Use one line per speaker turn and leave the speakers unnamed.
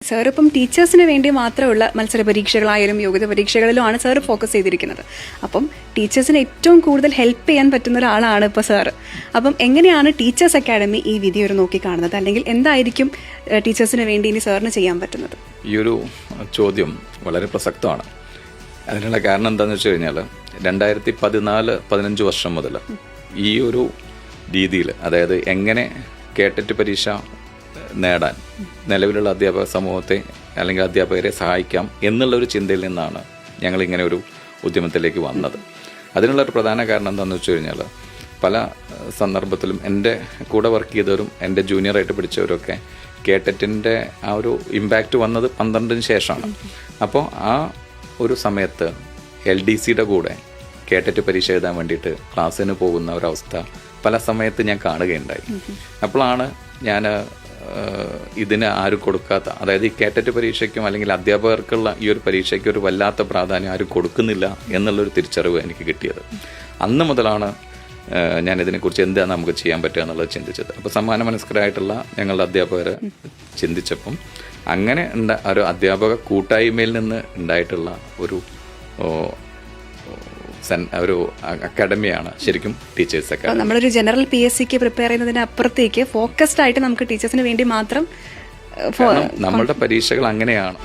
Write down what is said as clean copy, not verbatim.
Sir ഇപ്പം ടീച്ചേഴ്സിന് വേണ്ടി മാത്രമുള്ള മത്സര പരീക്ഷകളായാലും യോഗ്യത പരീക്ഷകളിലുമാണ് സാർ ഫോക്കസ് ചെയ്തിരിക്കുന്നത്. അപ്പം ടീച്ചേഴ്സിന് ഏറ്റവും കൂടുതൽ ഹെൽപ്പ് ചെയ്യാൻ പറ്റുന്ന ഒരാളാണ് ഇപ്പോൾ സാറ്. അപ്പം എങ്ങനെയാണ് ടീച്ചേഴ്സ് അക്കാഡമി ഈ വിധി ഒരു നോക്കി കാണുന്നത്, അല്ലെങ്കിൽ എന്തായിരിക്കും ടീച്ചേഴ്സിന് വേണ്ടി ഇനി സാറിന് ചെയ്യാൻ പറ്റുന്നത്?
ഈ ഒരു ചോദ്യം വളരെ പ്രസക്തമാണ്. അതിനുള്ള കാരണം എന്താണെന്ന് വെച്ച് കഴിഞ്ഞാൽ 2014-15 വർഷം മുതൽ ഈ ഒരു രീതിയിൽ, അതായത് എങ്ങനെ കേട്ടറ്റ് പരീക്ഷ നേടാൻ നിലവിലുള്ള അധ്യാപക സമൂഹത്തെ അല്ലെങ്കിൽ അധ്യാപകരെ സഹായിക്കാം എന്നുള്ളൊരു ചിന്തയിൽ നിന്നാണ് ഞങ്ങൾ ഇങ്ങനെ ഒരു ഉദ്യമത്തിലേക്ക് വന്നത്. അതിനുള്ളൊരു പ്രധാന കാരണം എന്താണെന്ന് വെച്ച് കഴിഞ്ഞാൽ പല സന്ദർഭത്തിലും എൻ്റെ കൂടെ വർക്ക് ചെയ്തവരും എൻ്റെ ജൂനിയറായിട്ട് പഠിച്ചവരൊക്കെ കേട്ടറ്റിൻ്റെ ആ ഒരു ഇമ്പാക്റ്റ് വന്നത് 12-ന് ശേഷമാണ്. അപ്പോൾ ആ ഒരു സമയത്ത് LDCയുടെ കൂടെ കേട്ടറ്റ് പരീക്ഷ എഴുതാൻ വേണ്ടിയിട്ട് ക്ലാസ്സിന് പോകുന്ന ഒരവസ്ഥ പല സമയത്ത് ഞാൻ കാണുകയുണ്ടായി. അപ്പോഴാണ് ഞാൻ ഇതിന് ആരും കൊടുക്കാത്ത, അതായത് ഈ കേട്ടറ്റ് പരീക്ഷയ്ക്കും അല്ലെങ്കിൽ അധ്യാപകർക്കുള്ള ഈ ഒരു പരീക്ഷയ്ക്ക് ഒരു വല്ലാത്ത പ്രാധാന്യം ആരും കൊടുക്കുന്നില്ല എന്നുള്ളൊരു തിരിച്ചറിവ് എനിക്ക് കിട്ടിയത്. അന്ന് മുതലാണ് ഞാൻ ഇതിനെക്കുറിച്ച് എന്താണ് നമുക്ക് ചെയ്യാൻ പറ്റുക എന്നുള്ളത് ചിന്തിച്ചത്. അപ്പോൾ സമ്മാന മനസ്കരായിട്ടുള്ള ഞങ്ങളുടെ അധ്യാപകർ ചിന്തിച്ചപ്പം അങ്ങനെ ഒരു അധ്യാപക കൂട്ടായ്മയിൽ നിന്ന് ഉണ്ടായിട്ടുള്ള ഒരു അക്കാഡമിയാണ് ശരിക്കും ടീച്ചേഴ്സ് അക്കാഡമി.
നമ്മളൊരു ജനറൽ PSCക്ക് പ്രിപ്പയർ ചെയ്യുന്നതിന് അപ്പുറത്തേക്ക് ഫോക്കസ്ഡ് ആയിട്ട് നമുക്ക് ടീച്ചേഴ്സിന് വേണ്ടി മാത്രം
നമ്മളുടെ പരീക്ഷകൾ അങ്ങനെയാണ്.